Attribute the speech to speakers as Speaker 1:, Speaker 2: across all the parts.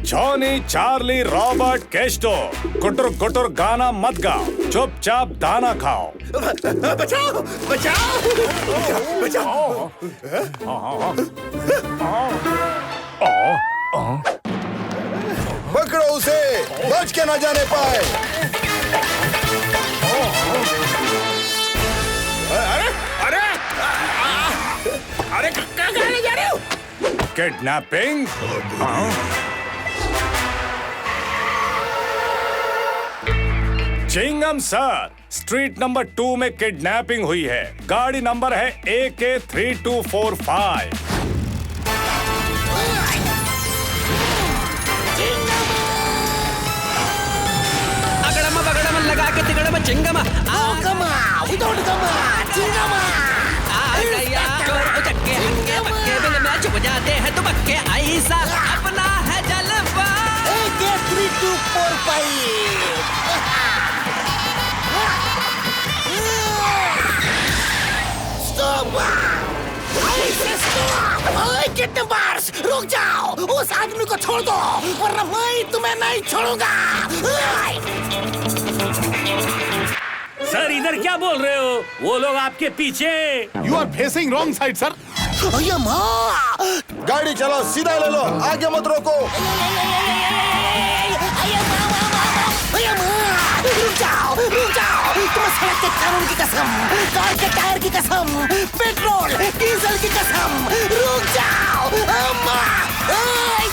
Speaker 1: Johnny, Charlie, Robert, Kesto, कुटुर कुटुर गाना मत गाओ, चुपचाप दाना खाओ।
Speaker 2: बचाओ बचाओ बचाओ।
Speaker 3: पकड़ो उसे, बच के न जाने पाए।
Speaker 2: अरे अरे अरे कहाँ जा रहे हो?
Speaker 1: Kidnapping? Chingam sir, street number 2 में किडनैपिंग हुई है। गाड़ी नंबर है AK3245।
Speaker 4: अगड़म बगड़म लगा के तिगड़म चिंगम
Speaker 5: विदाउट गमा चिंगमा
Speaker 4: आ गया चोर उचक्के हंगे पक्के बिल में छुप जाते हैं दुबक्के ऐसा अपना है जलवा।
Speaker 5: AK3245 किडनैपर्स, रुक जाओ, उस आदमी को छोड़ दो वरना मैं तुम्हें नहीं छोड़ूंगा।
Speaker 6: सर इधर क्या बोल रहे हो? वो लोग आपके पीछे।
Speaker 7: You are facing wrong side sir.
Speaker 3: गाड़ी चलाओ, सीधा ले लो, आगे मत रोको।
Speaker 5: रुक जाओ, तुम सड़क के कानून की कसम, कार के टायर की कसम, पेट्रोल डीजल की कसम, रुक जाओ। अम्मा,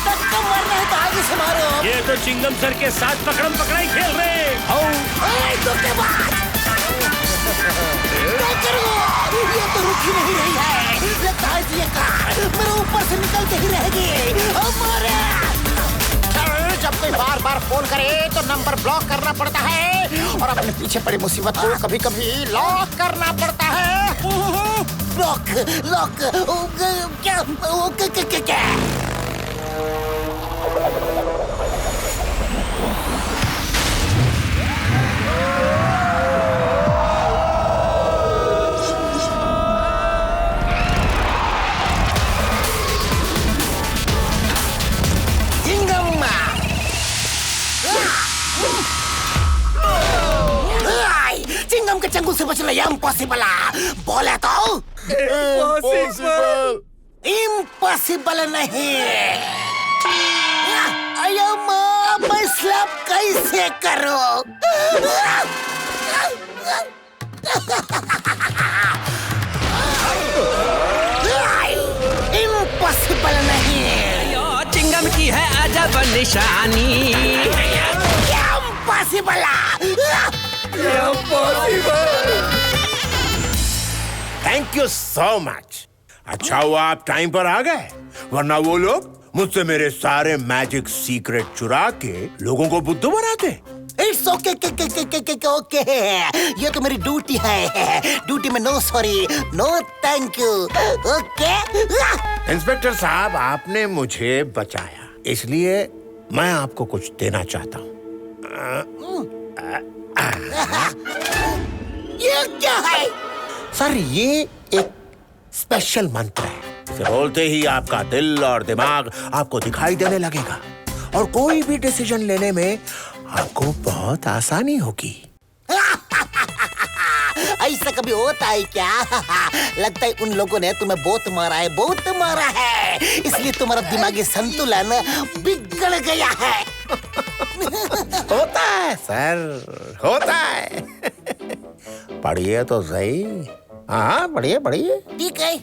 Speaker 5: धक्का मारना है तो आगे से मारो।
Speaker 6: ये तो चिंगम सर के साथ पकड़म पकड़ाई खेल रहे।
Speaker 5: धोखेबाज, क्या करो? ये तो रुक ही नहीं रही है। लगता है ये कार मेरे ऊपर से निकलते ही रहेगी। हमारे जब कोई बार बार फोन करे तो नंबर ब्लॉक करना पड़ता है और अपने पीछे पड़ी मुसीबत को कभी कभी लॉक करना पड़ता है। लॉक लॉक क्या? चिंगम के चंगुल से बचना इम्पॉसिबल बोले तो इम्पॉसिबल नहीं। अयो माँ, मैं स्लैप कैसे करूं? इम्पॉसिबल नहीं।
Speaker 4: चिंगम की है अजब निशानी।
Speaker 5: Impossible.
Speaker 2: Thank you so much. अच्छा हुआ आप टाइम पर आ गए, वरना वो लोग मुझसे मेरे सारे मैजिक सीक्रेट चुरा के लोगों को बुद्धू बनाते।
Speaker 5: इट्स ओके, ये तो मेरी ड्यूटी है। ड्यूटी में no sorry no thank you. Okay
Speaker 2: inspector साहब, आपने मुझे बचाया, इसलिए मैं आपको कुछ देना चाहता हूँ।
Speaker 5: ये क्या है?
Speaker 2: सर, ये एक स्पेशल मंत्र है। इसे बोलते ही आपका दिल और दिमाग आपको दिखाई देने लगेगा और कोई भी डिसीजन लेने में आपको बहुत आसानी होगी।
Speaker 5: ऐसा कभी होता है क्या? लगता है उन लोगों ने तुम्हें बहुत मारा है, इसलिए तुम्हारा दिमागी संतुलन बिगड़ गया है।
Speaker 2: होता है सर, होता है। पढ़िए तो सही। हाँ, पढ़िए।
Speaker 5: ठीक है।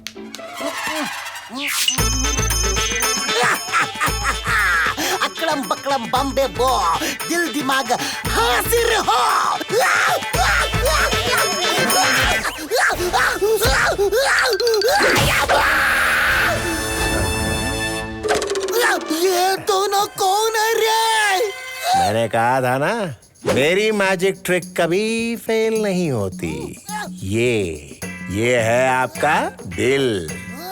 Speaker 5: अकड़म बकड़म बम्बे बो, दिल दिमाग हाजिर हो। ये दोनों कौन है रे?
Speaker 2: मैंने कहा था ना, मेरी मैजिक ट्रिक कभी फेल नहीं होती। ये है आपका दिल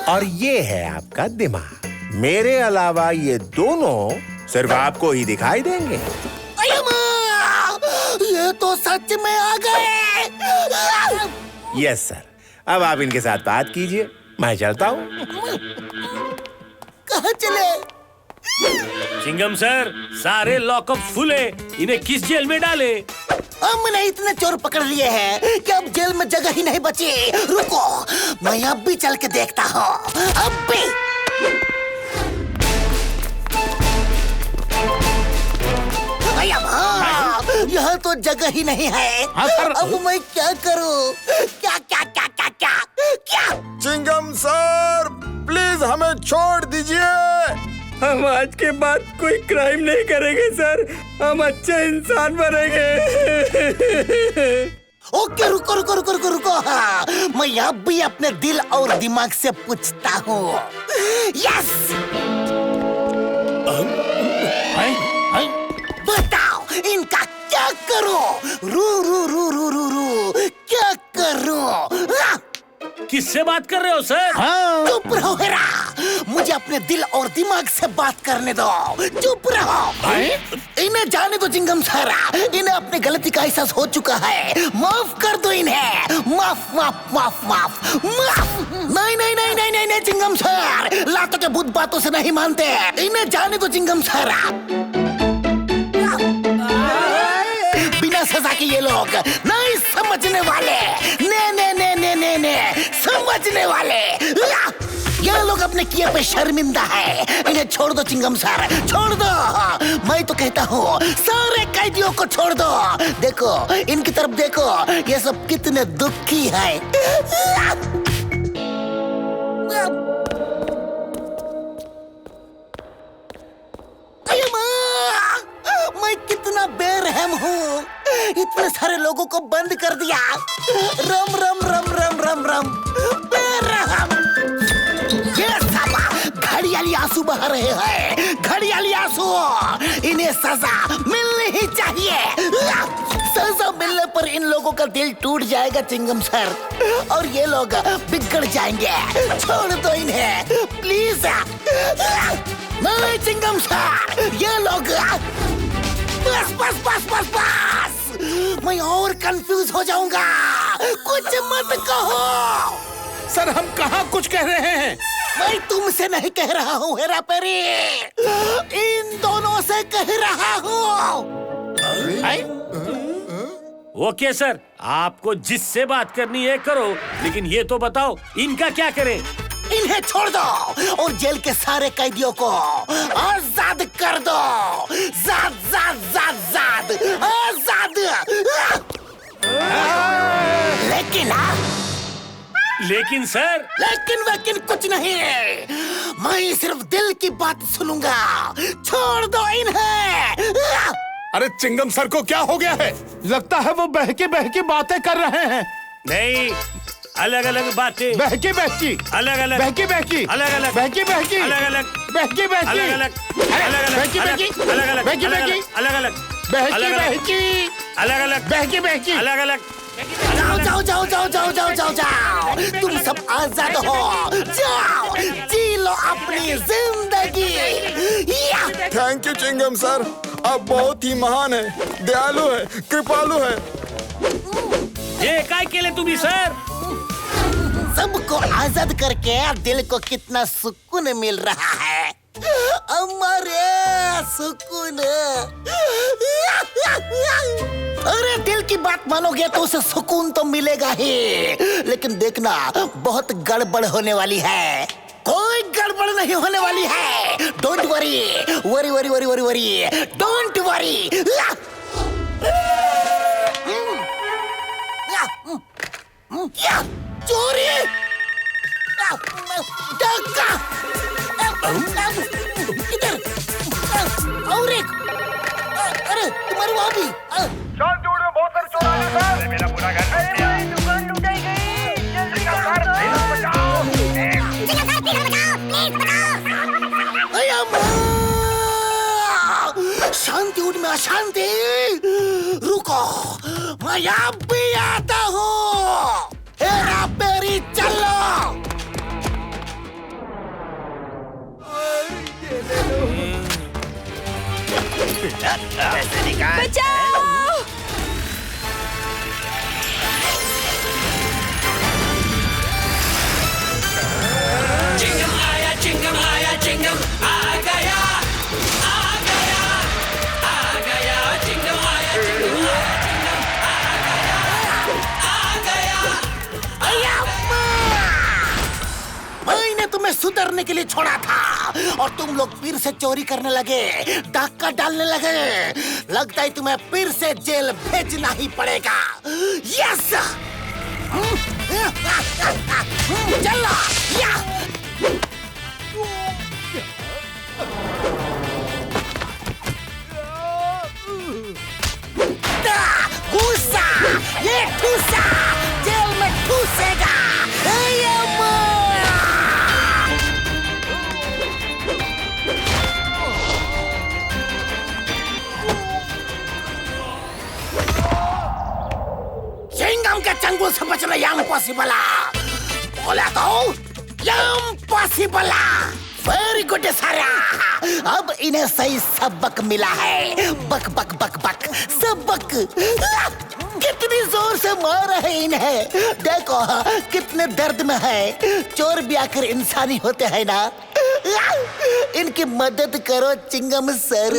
Speaker 2: और ये है आपका दिमाग। मेरे अलावा ये दोनों सिर्फ आपको ही दिखाई देंगे।
Speaker 5: ये तो सच में आ गए।
Speaker 2: यस सर, अब आप इनके साथ बात कीजिए, मैं चलता हूँ।
Speaker 5: कहाँ चले?
Speaker 6: चिंगम सर, सारे लॉकअप फुल है, इन्हें किस जेल में डाले?
Speaker 5: हमने इतने चोर पकड़ लिए हैं कि अब जेल में जगह ही नहीं बची। रुको, मैं अब भी चल के देखता हूँ। अब भी यहाँ तो जगह ही नहीं है। अब मैं क्या करूँ? क्या क्या क्या क्या क्या क्या?
Speaker 3: चिंगम सर, प्लीज हमें छोड़ दीजिए।
Speaker 8: हम आज के बाद कोई क्राइम नहीं करेंगे सर, हम अच्छे इंसान बनेंगे।
Speaker 5: ओके, रुको रुको रुको रुको रुको। हाँ, मैं अब भी अपने दिल और दिमाग से पूछता हूँ। यस, बताओ इनका क्या करूं? रू रू रू रू रू रू क्या करूं?
Speaker 6: किससे बात कर रहे हो सर?
Speaker 5: चुप रहो हेरा, मुझे अपने दिल और दिमाग से बात करने दो। चुप रहो। इन्हें जाने दो चिंगम सर, इन्हें अपनी गलती का एहसास हो चुका है। माफ कर दो इन्हें। माफ माफ माफ माफ माफ। नहीं नहीं नहीं नहीं नहीं नहीं चिंगम सर, लातों के भूत बातों से नहीं मानते। इन्हें जाने दो चिंगम सर। बिना सजा के ये लोग नहीं समझने वाले। ने ने ने ने ने ने समझने वाले। ये लोग अपने किए पे शर्मिंदा है। इन्हें छोड़ दो चिंगम सर, छोड़ दो। मैं तो कहता हूँ सारे कैदियों को छोड़ दो। देखो इनकी तरफ देखो, ये सब कितने दुखी है। मैं कितना बेरहम हूँ, इतने सारे लोगों को बंद कर दिया। रम रम रम रम रम रम बेरहम। ये सब घड़ियाली आंसू बहा रहे हैं, घड़ियाली आंसू। इन्हें सजा मिलनी ही चाहिए। सजा मिलने पर इन लोगों का दिल टूट जाएगा चिंगम सर, और ये लोग बिगड़ जाएंगे। छोड़ दो इन्हें प्लीज। नहीं चिंगम सर, ये लोग बस बस बस बस बस। मैं और कंफ्यूज हो जाऊंगा। कुछ मत कहो
Speaker 7: सर, हम कहाँ कुछ कह रहे हैं?
Speaker 5: मैं तुमसे नहीं कह रहा हूँ हेरा पेरी, इन दोनों से कह रहा हूँ।
Speaker 6: ओके सर, आपको जिससे बात करनी है करो, लेकिन ये तो बताओ इनका क्या करें?
Speaker 5: इन्हें छोड़ दो और जेल के सारे कैदियों को आजाद कर दो। जाद जाद जाद जाद आजाद।
Speaker 6: लेकिन सर,
Speaker 5: लेकिन वकील कुछ नहीं, मैं सिर्फ दिल की बात सुनूंगा। छोड़ दो इन्हें।
Speaker 7: अरे चिंगम सर को क्या हो गया है? लगता है वो बहके बातें कर रहे हैं।
Speaker 6: नहीं, अलग अलग बातें।
Speaker 7: बहकी
Speaker 6: अलग अलग
Speaker 7: बहकी
Speaker 6: अलग अलग
Speaker 7: बहकी
Speaker 6: अलग अलग
Speaker 7: बहकी
Speaker 6: अलग अलग अलग अलग
Speaker 7: बहकी
Speaker 6: अलग अलग
Speaker 7: बहकी
Speaker 6: अलग अलग अलग अलग
Speaker 7: बहकी
Speaker 6: अलग अलग।
Speaker 5: जाओ जाओ जाओ जाओ जाओ जाओ जाओ, तुम सब आजाद हो। जाओ जी लो अपनी जिंदगी।
Speaker 3: थैंक यू चिंगम सर, आप बहुत ही महान है, दयालु है, कृपालु है।
Speaker 6: ये काय केले तुम्ही सर?
Speaker 5: सबको आजाद करके दिल को कितना सुकून मिल रहा है। हमारे सुकून। अरे दिल की बात मानोगे तो उसे सुकून तो मिलेगा ही, लेकिन देखना बहुत गड़बड़ होने वाली है। कोई गड़बड़ नहीं होने वाली है। Don't worry worry worry worry worry worry don't worry. चोरी, डाका, इधर और एक। अरे तुम्हारे वहाँ भी
Speaker 9: बहुत सारे चोर आ गए सर। मेरा पूरा घर दुकान लुटाई गई। जल्दी बचाओ।
Speaker 5: शांति उनमें अशांति। रुको, मैं अब भी आता हूँ। हेरा पेरी चलो।
Speaker 10: बचाओ!
Speaker 4: चिंगम आया, चिंगम आ गया।
Speaker 5: सुधरने के लिए छोड़ा था और तुम लोग फिर से चोरी करने लगे, डाका डालने लगे। लगता है तुम्हें फिर से जेल भेजना ही पड़ेगा। यस, चलो या गुस्सा, ये ठूसा जेल में ठूसेगा। चिंगम के चंगुल से बचना इम्पॉसिबल। बोला तो इम्पॉसिबल। वेरी गुड सारा, अब इन्हें सही सबक मिला है। बक बक बक बक सबक। कितनी जोर से मारा है इन्हें, देखो कितने दर्द में है। चोर भी आखिर इंसानी होते हैं ना। इनकी मदद करो चिंगम सर।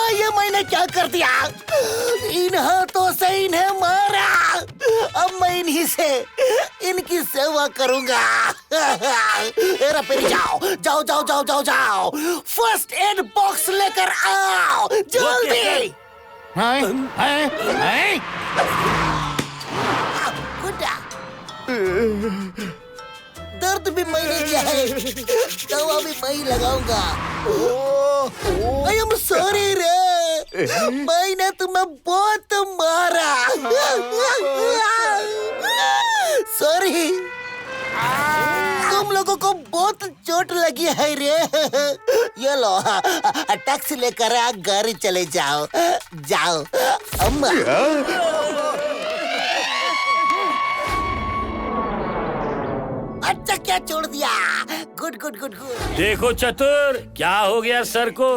Speaker 5: ये मैंने क्या कर दिया? इन हाथों से इन्हें मारा, अब मैं इन्हीं से इनकी सेवा करूंगा। एरा पेरी जाओ जाओ जाओ जाओ जाओ जाओ, फर्स्ट एड बॉक्स लेकर आओ जल्दी। दर्द भी मैं नहीं किया है, दवा भी मैं ही लगाऊंगा। आई एम सॉरी रे, मैंने तुम्हें बहुत मारा। सॉरी, तुम लोगों को बहुत चोट लगी है रे। ये लो टैक्सी लेकर घर चले जाओ जाओ। अम्मा अच्छा क्या छोड़ दिया? Good good good good.
Speaker 6: देखो चतुर, क्या हो गया सर को?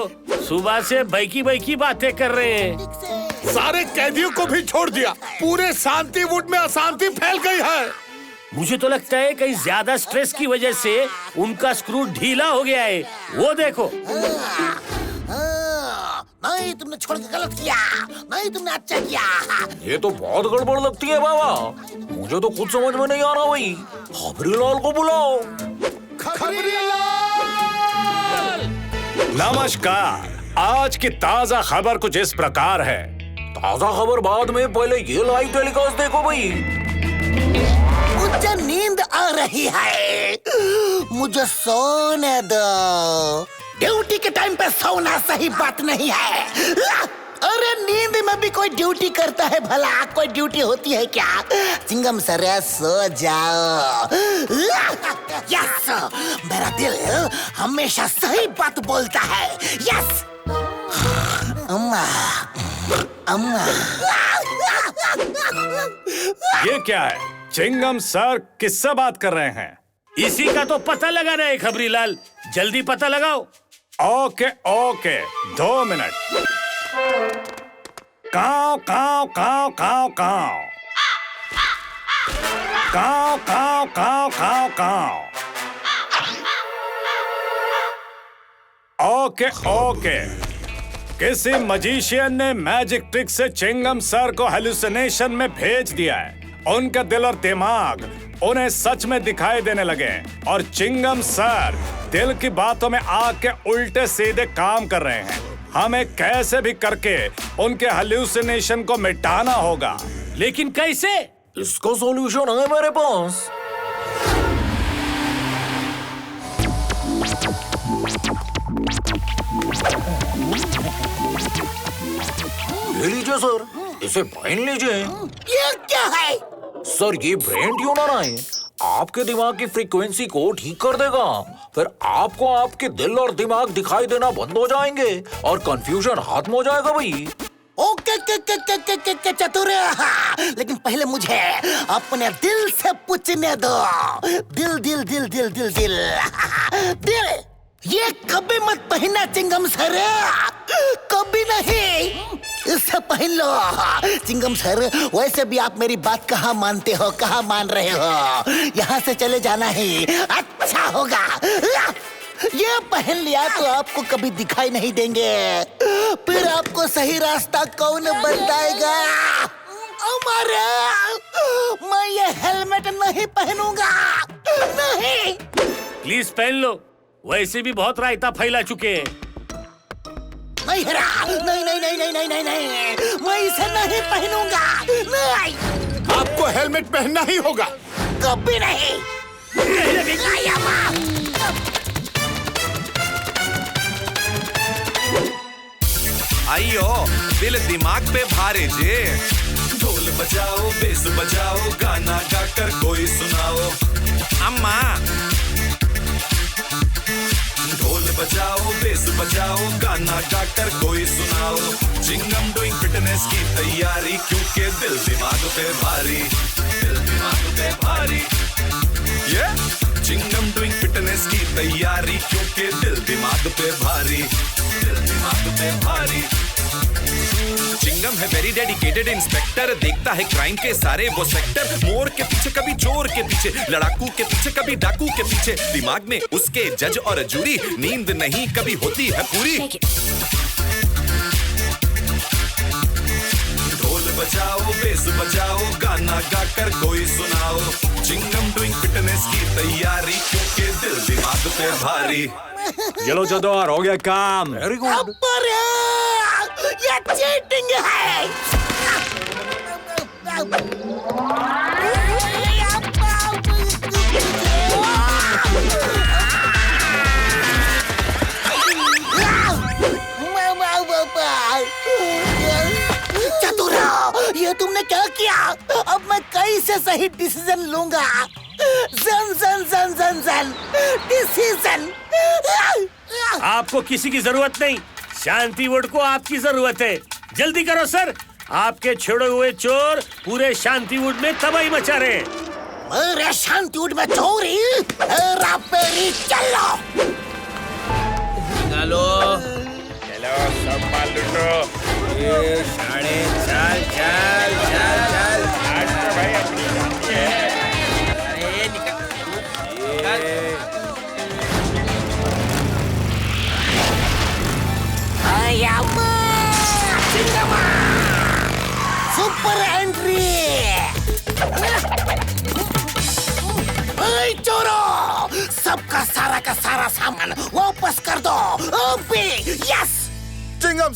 Speaker 6: सुबह से बैकी बैकी बातें कर रहे हैं।
Speaker 7: सारे कैदियों को भी छोड़ दिया, पूरे शांति वुड में अशांति फैल गई है।
Speaker 6: मुझे तो लगता है कहीं ज्यादा स्ट्रेस की वजह से उनका स्क्रू ढीला हो गया है। वो देखो।
Speaker 5: नहीं, तुमने छोड़ के गलत किया। नहीं, तुमने अच्छा किया।
Speaker 10: ये तो बहुत गड़बड़ लगती है बाबा, मुझे तो कुछ समझ में नहीं आ रहा। भाई खबरीलाल को बुलाओ।
Speaker 7: खबरीलाल!
Speaker 1: नमस्कार, आज की ताजा खबर कुछ इस प्रकार है।
Speaker 10: ताजा खबर बाद में, पहले ये लाइव टेलीकास्ट देखो भाई।
Speaker 5: मुझे नींद आ रही है, मुझे सोने दो। ड्यूटी के टाइम पे सोना सही बात नहीं है। अरे नींद में भी कोई ड्यूटी करता है भला? कोई ड्यूटी होती है क्या? चिंगम सर सो जाओ। यस, मेरा दिल हमेशा सही बात बोलता है। यस अम्मा अम्मा।
Speaker 1: ये क्या है? चिंगम सर किससे बात कर रहे हैं?
Speaker 6: इसी का तो पता लगाना है खबरीलाल, जल्दी पता लगाओ।
Speaker 1: Okay okay, 2 minute. काव काव काव काव काव काव काव काव काव काव। ओके ओके, किसी मजिशियन ने मैजिक ट्रिक से चिंगम सर को हेलुसिनेशन में भेज दिया है। उनका दिल और दिमाग उन्हें सच में दिखाई देने लगे और चिंगम सर दिल की बातों में आके उल्टे सीधे काम कर रहे हैं। हमें कैसे भी करके उनके हेलुसिनेशन को मिटाना होगा।
Speaker 6: लेकिन कैसे?
Speaker 10: इसका सॉल्यूशन है मेरे पास। ले लीजिए सर, इसे पहन लीजिए।
Speaker 5: ये क्या है?
Speaker 10: सर ये ब्रेन ट्यूनर है, आपके दिमाग की फ्रीक्वेंसी को ठीक कर देगा। फिर आपको आपके दिल और दिमाग दिखाई देना बंद हो जाएंगे और कंफ्यूजन खत्म हो जाएगा भाई।
Speaker 5: ओके चतुर, लेकिन पहले मुझे अपने दिल से पूछने दो। दिल दिल दिल दिल दिल दिल दिल, ये कभी मत पहनना चिंगम सर, कभी नहीं। इसे पहन लो चिंगम सर। वैसे भी आप मेरी बात कहाँ मानते हो, कहाँ मान रहे हो? यहाँ से चले जाना ही अच्छा होगा। ये पहन लिया तो आपको कभी दिखाई नहीं देंगे। फिर आपको सही रास्ता कौन बताएगा? अमर, मैं ये हेलमेट नहीं पहनूंगा, नहीं।
Speaker 6: प्लीज पहन लो, वैसे भी बहुत रायता फैला चुके हैं।
Speaker 5: नहीं हरा, नहीं नहीं नहीं नहीं नहीं नहीं नहीं, मैं इसे नहीं पहनूंगा, नहीं।
Speaker 7: आपको हेलमेट पहनना ही होगा।
Speaker 5: कभी नहीं। नहीं अम्मा।
Speaker 11: आइयो दिल दिमाग पे भारे जे, ढोल बजाओ बेस बजाओ गाना गाकर कोई सुनाओ। अम्मा ढोल बजाओ बेस बजाओ गाना गाकर कोई सुनाओ। चिंगम डूइंग फिटनेस की तैयारी क्योंकि दिल दिमाग पे भारी, दिल दिमाग पे भारी। ये चिंगम डूइंग फिटनेस की तैयारी क्योंकि दिल दिमाग पे भारी, दिल दिमाग पे भारी। चिंगम है वेरी डेडिकेटेड इंस्पेक्टर, देखता है क्राइम के सारे वो सेक्टर। मोर के पीछे कभी चोर के पीछे, लड़ाकू के पीछे कभी डाकू के पीछे। दिमाग में उसके जज और जूरी, नींद नहीं कभी होती है पूरी। ढोल बजाओ बेस बजाओ गाना गाकर कोई सुनाओ। चिंगम डूइंग फिटनेस की तैयारी क्योंकि दिल दिमाग पे भारी।
Speaker 10: चलो जदौर हो गया काम। Very good.
Speaker 5: ये चीटिंग है। चतुरा, ये तुमने क्या किया? अब मैं कैसे सही डिसीजन लूंगा? जन जन जन जन जन डिसीजन।
Speaker 6: आपको किसी की जरूरत नहीं, शांतिवुड को आपकी जरूरत है। जल्दी करो सर, आपके छोड़े हुए चोर पूरे शांतिवुड में तबाही मचा रहे हैं।
Speaker 5: मेरे शांतिवुड में चोरी? हेरा फेरी चलो।
Speaker 8: चलो
Speaker 9: चलो सब माल लूटो।
Speaker 8: ये साढ़े चल चल चल चल।
Speaker 9: आज तो भाई अपनी जाती है।
Speaker 8: अरे निकल।
Speaker 5: Super entry. चोरो, सबका सारा का सारा सामान वापस कर दो अभी। यस
Speaker 3: चिंगम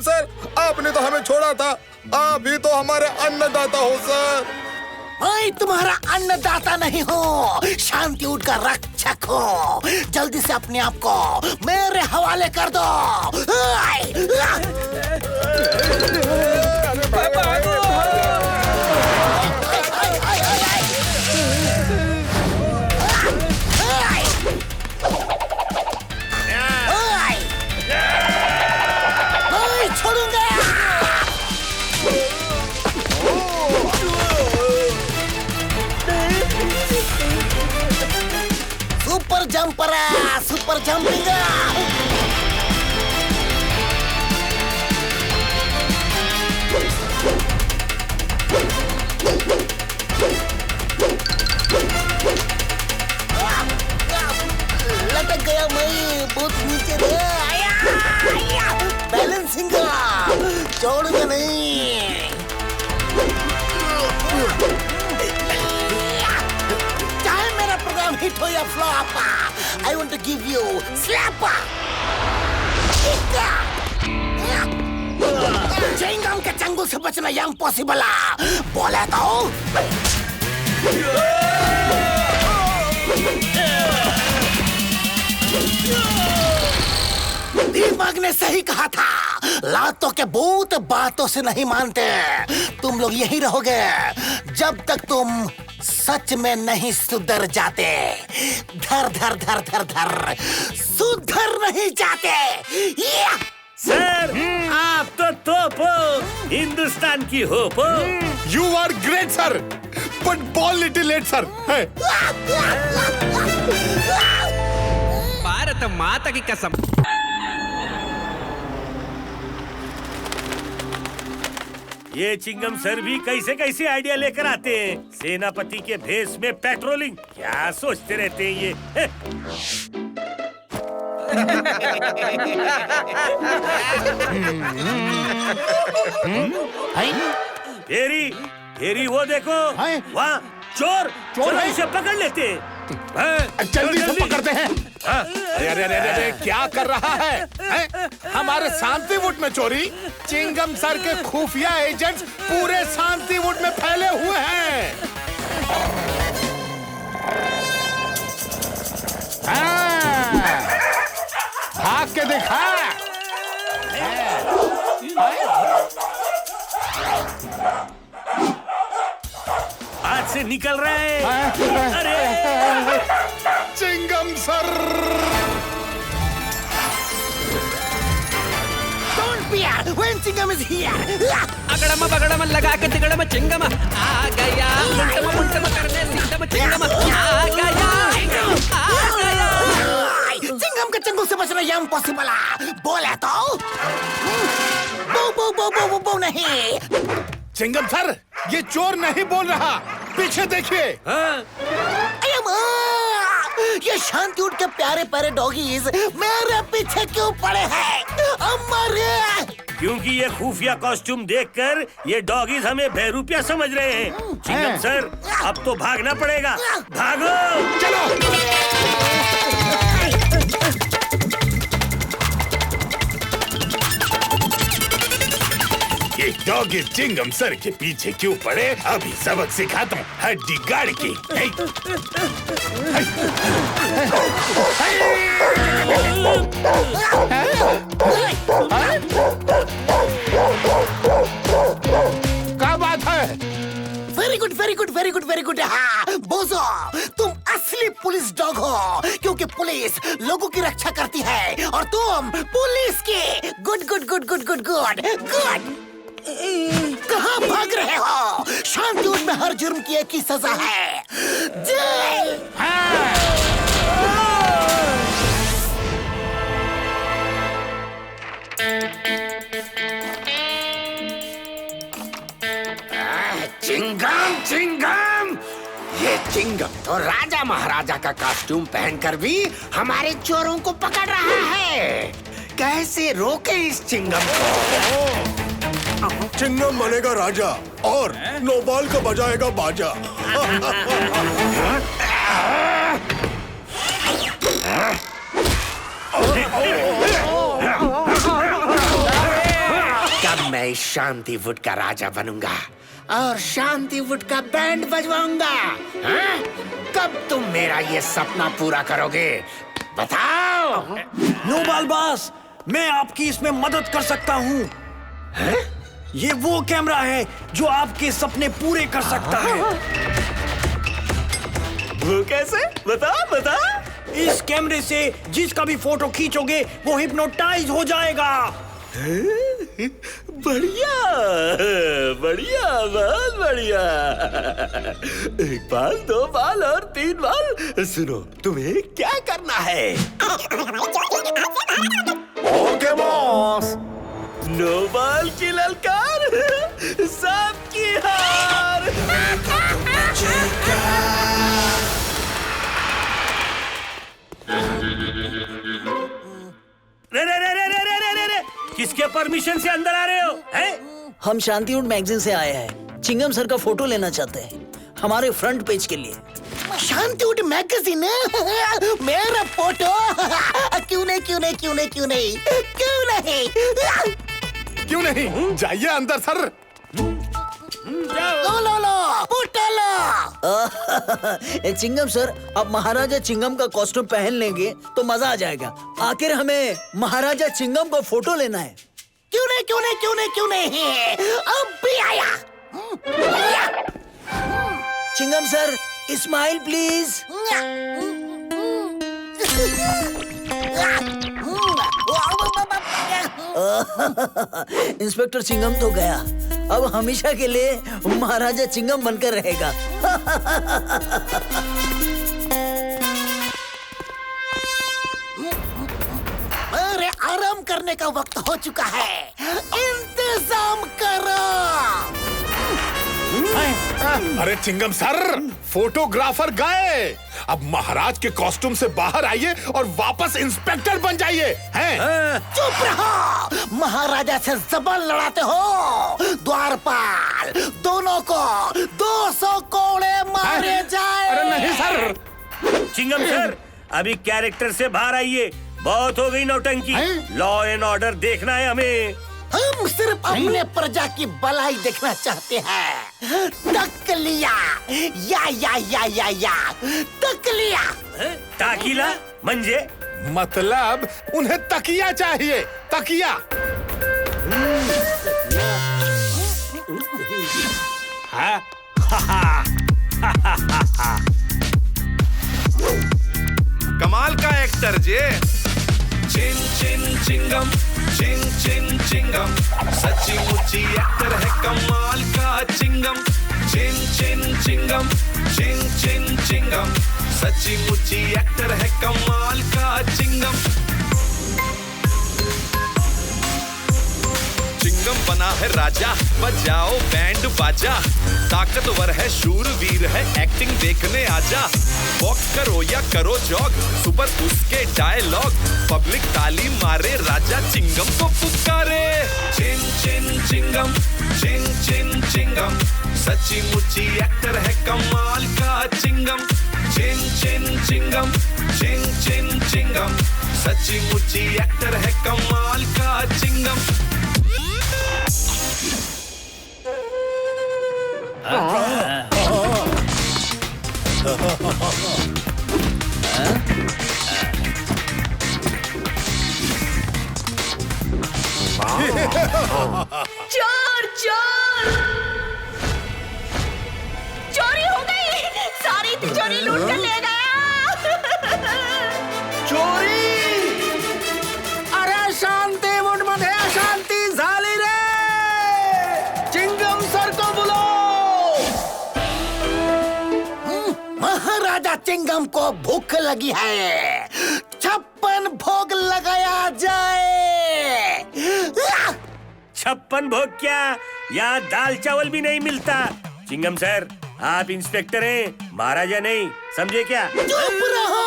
Speaker 3: सर, आपने तो हमें छोड़ा था, आप भी तो हमारे अन्नदाता हो सर।
Speaker 5: मैं तुम्हारा अन्नदाता नहीं हूँ, शांतिवुड का रक्षक हूँ। जल्दी से अपने आप को मेरे हवाले कर दो। छोड़ूंगा। Super jumper, super jumping. लटक गया मैं, बहुत नीचे रे। बैलेंसिंग, छोड़ूंगा नहीं। चाहे मेरा प्रोग्राम हिट हो या flop, I want to give you slap. Chingam के चंगुल से बचना इम्पॉसिबल बोला तो। दिमाग ने सही कहा था, लातों के भूत बातों से नहीं मानते। तुम लोग यही रहोगे जब तक तुम सच में नहीं सुधर जाते। धर धर धर धर धर सुधर नहीं जाते।
Speaker 6: सर आप तो तोप हो, हिंदुस्तान की होप हो।
Speaker 7: You are great sir, but ball little late sir.
Speaker 4: Bharat Mata की कसम।
Speaker 6: ये चिंगम सर भी कैसे कैसे आइडिया लेकर आते हैं। सेनापति के भेष में पेट्रोलिंग, क्या सोचते रहते हैं ये। हेरी वो देखो वहाँ चोर चोर इसे पकड़ लेते हैं।
Speaker 7: जल्दी से पकड़ते हैं। अरे क्या कर रहा है? हमारे शांतिवुड में चोरी? चिंगम सर के खुफिया एजेंट्स पूरे शांतिवुड में फैले हुए हैं। भाग के दिखा।
Speaker 6: हाथ से निकल रहे हैं। अरे
Speaker 7: Chingam sir!
Speaker 5: Don't fear when Chingam is here.
Speaker 4: अगड़म लगा के तिगड़म चिंगम आ गया। मुंटम करने सिंगम चिंगम आ गया।
Speaker 5: चिंगम के चंगुल से बचना ये इम्पॉसिबल है। बोले तो बो नहीं।
Speaker 7: चिंगम सर, ये चोर नहीं बोल रहा। पीछे देखिए।
Speaker 5: ये शांतिवुड के प्यारे प्यारे डॉगीज मेरे पीछे क्यों पड़े हैं? अमरे!
Speaker 6: क्योंकि ये खुफिया कॉस्ट्यूम देखकर ये डॉगीज हमें बेरूपिया समझ रहे हैं। चिंगम सर, अब तो भागना पड़ेगा। भागो!
Speaker 7: चलो! ये डॉगी चिंगम सर के पीछे क्यों पड़े? अभी सबक सिखाता हूँ हड्डी गाड़ की। क्या बात है?
Speaker 5: Very good. हाँ, बोझो, तुम असली पुलिस डॉग हो, क्योंकि पुलिस लोगों की रक्षा करती है और तुम पुलिस की। गुड। कहाँ भाग रहे हो? शांतिवुड में हर जुर्म की एक ही सजा है, जेल।
Speaker 2: चिंगम! ये चिंगम तो राजा महाराजा का कॉस्ट्यूम पहनकर भी हमारे चोरों को पकड़ रहा है। कैसे रोके इस चिंगम को?
Speaker 3: चिंगम बनेगा राजा और नोबाल का बजाएगा बाजा।
Speaker 2: कब मैं इस शांतिवुड का राजा बनूंगा और शांतिवुड का बैंड बजवाऊंगा। कब तुम मेरा ये सपना पूरा करोगे? बताओ।
Speaker 8: नोबाल बॉस, मैं आपकी इसमें मदद कर सकता हूँ। ये वो कैमरा है जो आपके सपने पूरे कर सकता है।
Speaker 6: वो कैसे? बता।
Speaker 8: इस कैमरे से जिसका भी फोटो खींचोगे वो हिप्नोटाइज हो जाएगा।
Speaker 6: बढ़िया, बहुत बढ़िया। 1 बाल, 2 बाल और 3 बाल। सुनो, तुम्हें क्या करना है?
Speaker 3: Okay boss.
Speaker 6: नोबाल की ललकार, सांप की हार। रे किसके परमिशन से अंदर आ रहे हो? हैं?
Speaker 12: हम शांतिवुड मैगजीन से आए हैं। चिंगम सर का फोटो लेना चाहते हैं हमारे फ्रंट पेज के लिए।
Speaker 5: शांतिवुड मैगजीन? मेरा फोटो? क्यों नहीं?
Speaker 7: जाइए अंदर सर।
Speaker 5: लो फोटो लो।
Speaker 12: चिंगम सर, आप महाराजा चिंगम का कॉस्ट्यूम पहन लेंगे तो मजा आ जाएगा। आखिर हमें महाराजा चिंगम का फोटो लेना है।
Speaker 5: क्यों नहीं? अब भी आया।
Speaker 12: Chingam sir, smile please. Inspector Chingam तो गया, अब हमेशा के लिए महाराजा चिंगम बनकर रहेगा।
Speaker 5: अरे आराम करने का वक्त हो चुका है, इंतजाम करो।
Speaker 7: अरे चिंगम सर, फोटोग्राफर गए। अब महाराज के कॉस्ट्यूम से बाहर आइए और वापस इंस्पेक्टर बन जाइए। हैं?
Speaker 5: चुप रहो, महाराजा से जबान लड़ाते हो। द्वारपाल, दोनों को 200 कोड़े मारे जाए।
Speaker 7: अरे नहीं सर।
Speaker 6: चिंगम सर, अभी कैरेक्टर से बाहर आइए, बहुत हो गई नौटंकी। लॉ एंड ऑर्डर देखना है हमें।
Speaker 5: हम सिर्फ अपने प्रजा की भलाई देखना चाहते हैं। तक लिया या तक लिया।
Speaker 6: ताकीला मंजे
Speaker 7: मतलब उन्हें तकिया चाहिए, तकिया।
Speaker 11: कमाल का एक्टर जे। चिन चिन चिंगम, चिन चिन चिंगम, सच्ची मुच्ची एक्टर है कमाल का चिंगम। चिन चिन चिंगम, चिन चिन चिंगम, सच्ची मुच्ची एक्टर है कमाल का चिंगम। चिंगम बना है राजा, बजाओ बैंड बाजा। ताकतवर है, शूरवीर है, एक्टिंग देखने आजा। वॉक करो या करो जॉग, सुपर उसके डायलॉग। पब्लिक ताली मारे, राजा चिंगम को पुकारे। चिन चिन चिंगम, चिन चिन चिंगम, सच्ची मुच्ची एक्टर है कमाल का चिंगम। चिन चिन चिंगम, चिन चिन चिंगम, सच्ची मुच्ची एक्टर है कमाल का चिंगम।
Speaker 13: चोर चोर, चोरी हो गई, सारी तिजोरी लूट कर ले गया।
Speaker 8: चोरी! अरे शांती वुड मध्ये अशांती झाली रे। चिंगम सर को बुलाओ।
Speaker 5: महाराजा चिंगम को भूख लगी है, 56 भोग लगाया जाए।
Speaker 6: 56 भोग क्या, यहाँ दाल चावल भी नहीं मिलता। चिंगम सर, आप इंस्पेक्टर हैं, महाराजा नहीं, समझे क्या?
Speaker 5: चुप रहो।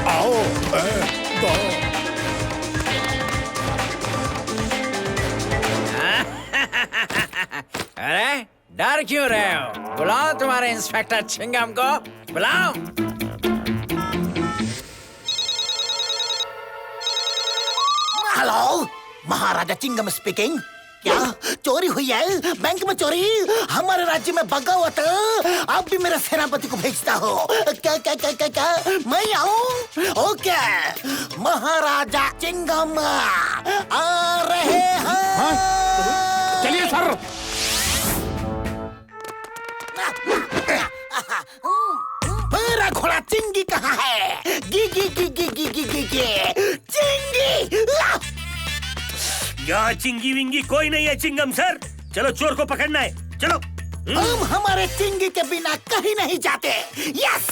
Speaker 7: आओ।
Speaker 12: अरे डर क्यों रहे हो? बुलाओ तुम्हारे इंस्पेक्टर चिंगम को, बुलाओ।
Speaker 5: हेलो, महाराजा चिंगम स्पीकिंग। क्या चोरी हुई है? बैंक में चोरी? हमारे राज्य में बगावत? आप भी मेरे सेनापति को भेजता हो? क्या क्या क्या क्या क्या? मैं आऊं? ओके, महाराजा चिंगम आ रहे हैं।
Speaker 7: चलिए सर।
Speaker 5: मेरा घोड़ा चिंगी कहाँ है? गी गी गी गी गी गी गी गी चिंगी।
Speaker 6: यहाँ चिंगी विंगी कोई नहीं है चिंगम सर। चलो चोर को पकड़ना है, चलो।
Speaker 5: हम हमारे चिंगी के बिना कहीं नहीं जाते। यस।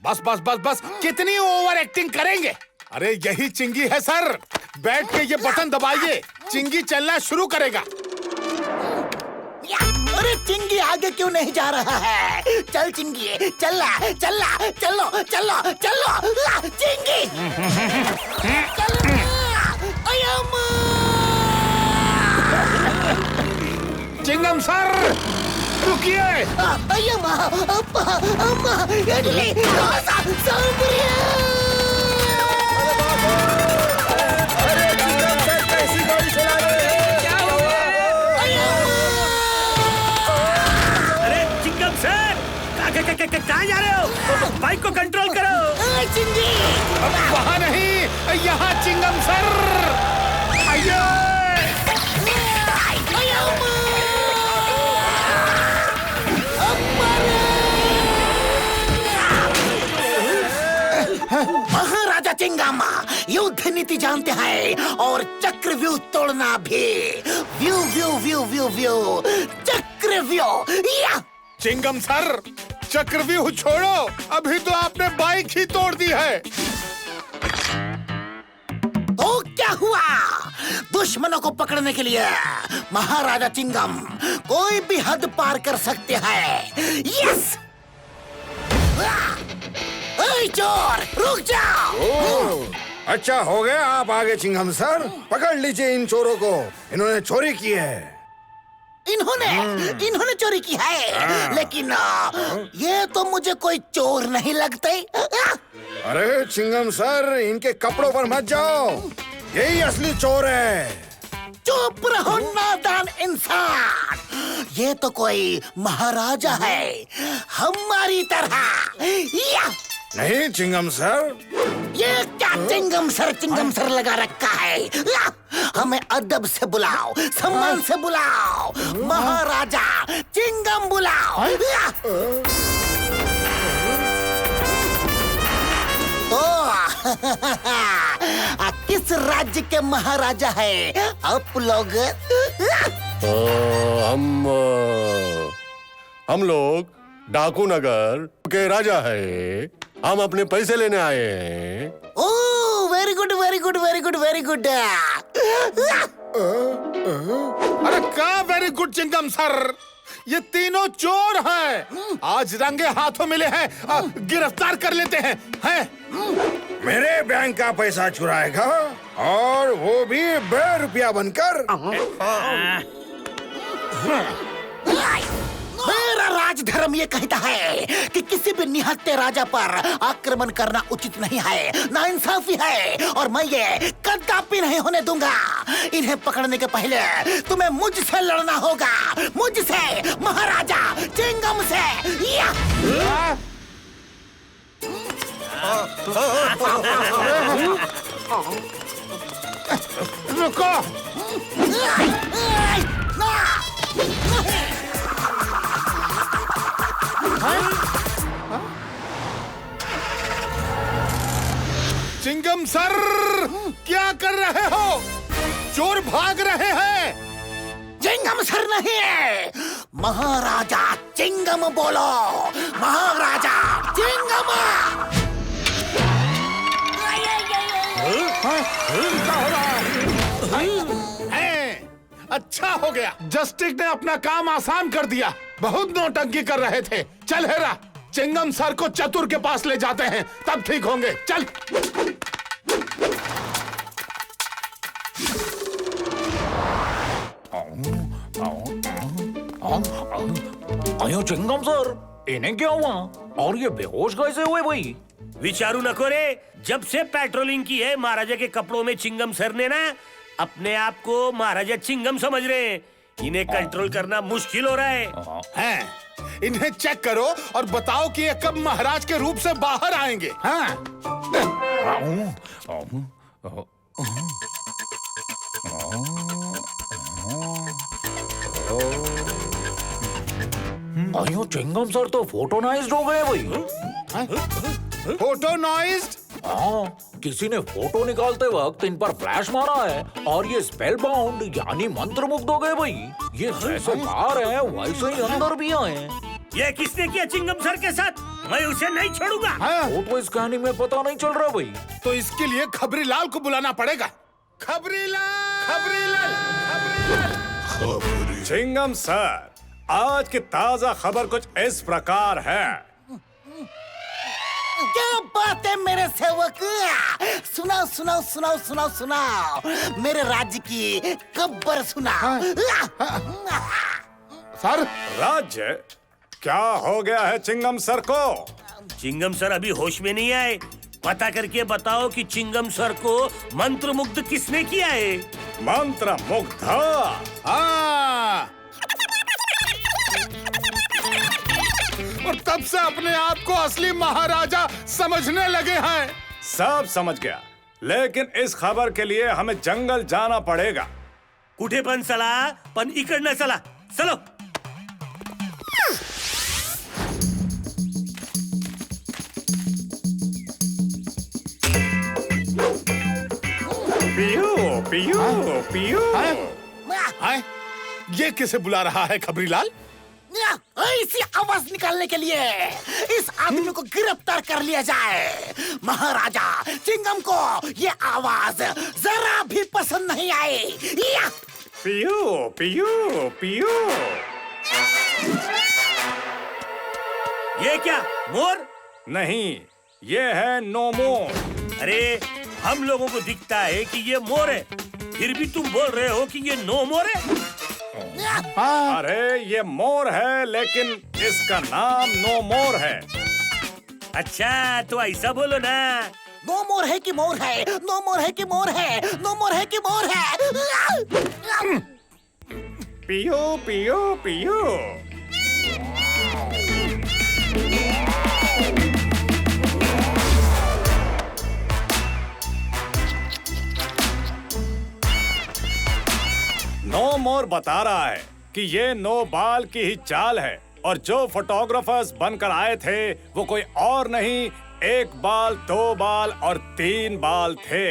Speaker 7: बस बस बस बस, कितनी ओवर एक्टिंग करेंगे? अरे यही चिंगी है सर। बैठ के ये बटन दबाइए, चिंगी चलना शुरू करेगा।
Speaker 5: अरे चिंगी आगे क्यों नहीं जा रहा है? चल चिंगी, चला चला, चलो चलो चलो, चिंगी चलो।
Speaker 7: चिंगम सर, रुकिए।
Speaker 5: इडली, डोसा, सांभर।
Speaker 7: कैसी गाड़ी चला रहे हैं?
Speaker 6: क्या हुआ? अरे चिंगम सर, कहाँ जा रहे हो? बाइक को कंट्रोल करो।
Speaker 5: चिंगी
Speaker 7: वहाँ नहीं, यहाँ चिंगम सर। आइए।
Speaker 5: महाराजा चिंगम युद्ध नीति जानते हैं और चक्रव्यूह तोड़ना भी। View view view view view चक्रव्यूह। या
Speaker 7: चिंगम सर, चक्रव्यूह छोड़ो, अभी तो आपने बाइक ही तोड़ दी है।
Speaker 5: तो क्या हुआ? दुश्मनों को पकड़ने के लिए महाराजा चिंगम कोई भी हद पार कर सकते हैं। यस! ओए चोर, रुक जाओ।
Speaker 3: अच्छा हो गया आप आगे चिंगम सर। पकड़ लीजिए इन चोरों को, इन्होंने चोरी की है।
Speaker 5: इन्होंने चोरी की है, लेकिन ये तो मुझे कोई चोर नहीं लगते।
Speaker 3: अरे चिंगम सर, इनके कपड़ों पर मत जाओ, यही असली चोर है।
Speaker 5: चुप रहो नादान इंसान, ये तो कोई महाराजा है हमारी तरह। या!
Speaker 3: नहीं चिंगम सर,
Speaker 5: ये क्या चिंगम सर लगा रखा है। या! हमें अदब से बुलाओ, सम्मान से बुलाओ, महाराजा चिंगम बुलाओ। या! तो किस राज्य के महाराजा है आप लोग?
Speaker 14: हम लोग डाकू नगर के राजा है। हम अपने पैसे लेने आए हैं।
Speaker 5: Oh, very good very good very good very good.
Speaker 7: अरे क्या वेरी गुड चिंगम सर, ये तीनों चोर हैं। आज रंगे हाथों मिले हैं, गिरफ्तार कर लेते हैं।
Speaker 3: मेरे बैंक का पैसा चुराएगा और वो भी ₹2 बनकर।
Speaker 5: मेरा राजधर्म ये कहता है कि किसी भी निहत्थे राजा पर आक्रमण करना उचित नहीं है, नाइंसाफी है, और मैं ये कदापि नहीं होने दूंगा। इन्हें पकड़ने के पहले तुम्हें मुझसे लड़ना होगा, मुझसे, महाराजा चिंगम से। या!
Speaker 7: रुको! चिंगम सर, क्या कर रहे हो? चोर भाग रहे हैं।
Speaker 5: चिंगम सर नहीं है, महाराजा चिंगम बोलो, महाराजा चिंगम।
Speaker 7: अच्छा हो गया, जस्टिस ने अपना काम आसान कर दिया। बहुत नौटंकी कर रहे थे। चल हेरा, चिंगम सर को चतुर के पास ले जाते हैं, तब ठीक होंगे। चल।
Speaker 10: अयो चिंगम सर, इन्हें क्या हुआ और ये बेहोश कैसे हुए भाई?
Speaker 6: विचारू न करे, जब से पेट्रोलिंग की है महाराजा के कपड़ों में चिंगम सर ने ना अपने आप को महाराजा चिंगम समझ रहे हैं। इन्हें कंट्रोल करना मुश्किल हो रहा है।
Speaker 7: इन्हें चेक करो और बताओ कि ये कब महाराज के रूप से बाहर आएंगे।
Speaker 10: अयो चिंगम सर तो फोटोनाइज्ड हो गए भाई।
Speaker 7: फोटोनाइज्ड?
Speaker 10: हाँ, किसी ने फोटो निकालते वक्त इन पर फ्लैश मारा है और ये स्पेल बाउंड यानी मंत्रमुग्ध हो गए भाई। ये जैसे बाहर हैं वैसे ही अंदर भी आए।
Speaker 6: ये किसने किया चिंगम सर के साथ? मैं उसे नहीं छोड़ूंगा।
Speaker 10: फोटो स्कैनिंग में पता नहीं चल रहा भाई।
Speaker 7: तो इसके लिए खबरीलाल को बुलाना पड़ेगा। खबरीलाल, खबरीलाल, खबरीलाल।
Speaker 1: चिंगम सर, आज की ताजा खबर कुछ इस प्रकार है।
Speaker 5: क्या बात है मेरे सेवक, सुनाओ सुनाओ सुनाओ सुनाओ सुनाओ, मेरे राज्य की खबर सुनाओ।
Speaker 1: सर, राज्य क्या हो गया है चिंगम सर को?
Speaker 6: चिंगम सर अभी होश में नहीं आए। पता करके बताओ कि चिंगम सर को मंत्र मुग्ध किसने किया है?
Speaker 1: मंत्र मुग्ध?
Speaker 7: हाँ। और तब से अपने आप को असली महाराजा समझने लगे हैं।
Speaker 1: सब समझ गया, लेकिन इस खबर के लिए हमें जंगल जाना पड़ेगा।
Speaker 6: कुठे पण चला, पण इकडनं चला। चलो।
Speaker 1: पियो पियो पियो।
Speaker 7: ये किसे बुला रहा है खबरीलाल?
Speaker 5: ऐसी आवाज निकालने के लिए इस आदमी को गिरफ्तार कर लिया जाए। महाराजा चिंगम को ये आवाज जरा भी पसंद नहीं आई।
Speaker 1: पियो पियो पियो।
Speaker 6: ये क्या मोर?
Speaker 1: नहीं, ये है नो मोर।
Speaker 6: अरे हम लोगों को दिखता है कि ये मोर है, फिर भी तुम बोल रहे हो कि ये नो मोर है।
Speaker 1: अरे ये मोर है, लेकिन इसका नाम नो मोर है।
Speaker 6: अच्छा तो ऐसा बोलो ना।
Speaker 5: नो मोर है कि मोर है, नो मोर है कि मोर है, नो मोर है कि मोर है।
Speaker 1: पियो पियो पियो। नो मोर बता रहा है कि ये नो बाल की ही चाल है, और जो फोटोग्राफर्स बनकर आए थे वो कोई और नहीं, 1 बाल, 2 बाल और 3 बाल थे।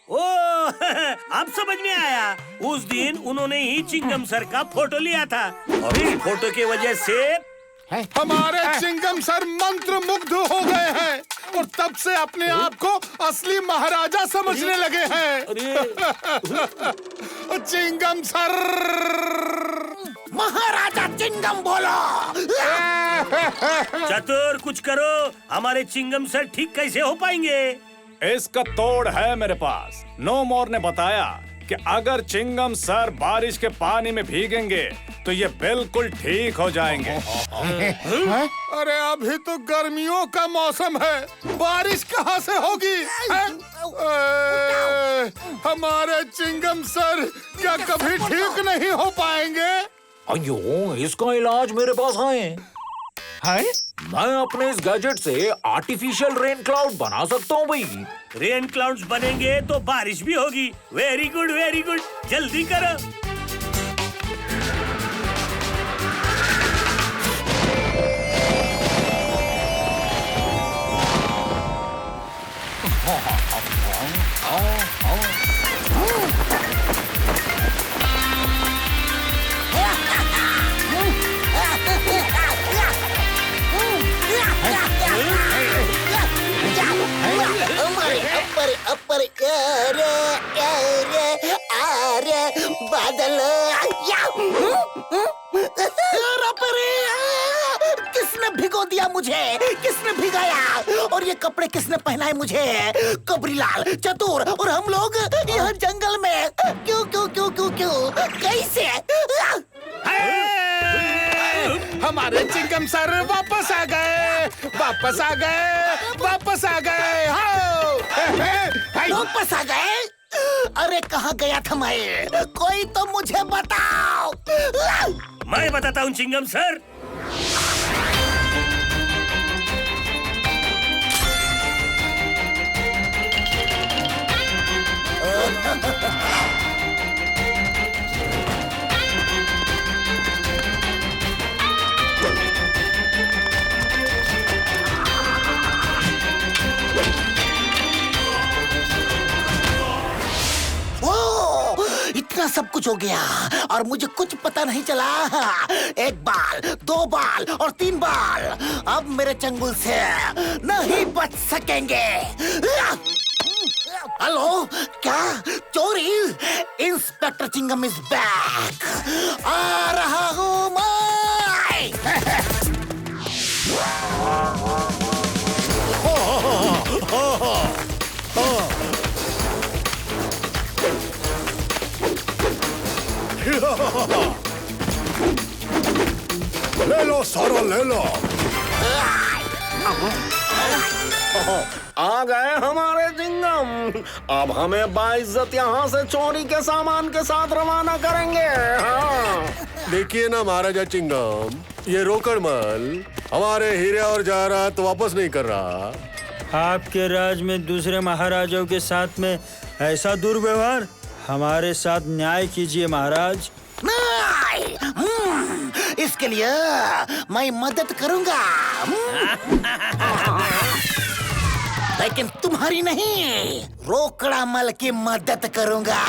Speaker 6: ओ अब समझ में आया। उस दिन उन्होंने ही चिंगम सर का फोटो लिया था और इस फोटो की वजह से
Speaker 7: हमारे चिंगम सर मंत्र मुग्ध हो गए हैं और तब से अपने आप को असली महाराजा समझने लगे हैं। चिंगम सर।
Speaker 5: महाराजा चिंगम बोलो।
Speaker 6: चतुर कुछ करो, हमारे चिंगम सर ठीक कैसे हो पाएंगे?
Speaker 1: इसका तोड़ है मेरे पास। नो मोर ने बताया कि अगर चिंगम सर बारिश के पानी में भीगेंगे तो ये बिल्कुल ठीक हो जाएंगे।
Speaker 7: अरे अभी तो गर्मियों का मौसम है, बारिश कहाँ से होगी? हमारे चिंगम सर क्या कभी ठीक नहीं हो पाएंगे?
Speaker 10: अयो, इसका इलाज मेरे पास है। मैं अपने इस गैजेट से आर्टिफिशियल रेन क्लाउड बना सकता हूँ भाई।
Speaker 6: रेन क्लाउड्स बनेंगे तो बारिश भी होगी। वेरी गुड, जल्दी करो।
Speaker 5: अपर अरे बादल किसने भिगो दिया मुझे? किसने भिगाया? और ये कपड़े किसने पहनाए मुझे? कबरीलाल, चतुर और हम लोग यहाँ जंगल में क्यों क्यों क्यों क्यों क्यों कैसे?
Speaker 7: हमारे चिंगम सर वापस आ गए, वापस आ गए, वापस आ गए।
Speaker 5: वापस आ गए? अरे कहाँ गया था मैं? कोई तो मुझे बताओ।
Speaker 6: मैं बताता हूँ चिंगम सर।
Speaker 5: इतना सब कुछ हो गया और मुझे कुछ पता नहीं चला। 1 बाल, 2 बाल और 3 बाल अब मेरे चंगुल से नहीं बच सकेंगे। हेलो, क्या चोरी? Inspector Chingam is back. आ रहा हूँ मैं।
Speaker 14: ले लो सारा, ले लो।
Speaker 2: आ गए हमारे चिंगम। अब हमें बाइज्जत यहाँ से चोरी के सामान के साथ रवाना करेंगे।
Speaker 14: देखिए ना महाराजा चिंगम, ये रोकड़मल हमारे हीरे और जवाहरात वापस नहीं कर रहा।
Speaker 8: आपके राज में दूसरे महाराजाओं के साथ में ऐसा दुर्व्यवहार? हमारे साथ न्याय कीजिए महाराज।
Speaker 5: इसके लिए मैं मदद करूंगा, लेकिन तुम्हारी नहीं, रोकड़ा मल की मदद करूंगा।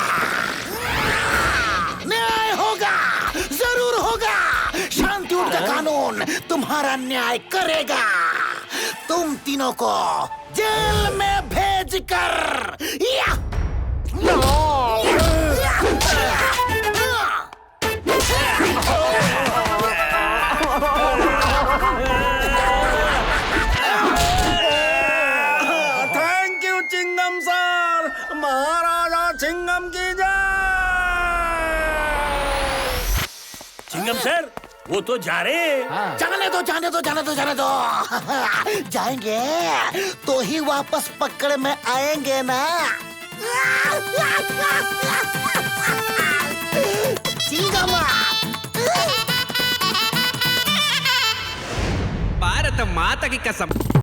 Speaker 5: न्याय होगा, जरूर होगा। शांतिवुड का कानून तुम्हारा न्याय करेगा। तुम तीनों को जेल में भेज कर
Speaker 8: थैंक यू चिंगम सर, महाराजा चिंगम की जय।
Speaker 6: चिंगम सर, वो तो जा रहे हैं।
Speaker 5: जाने दो जाने दो जाने दो जाने दो। जाएंगे तो ही वापस पकड़ में आएंगे ना। चिंगम
Speaker 4: भारत माता की कसम।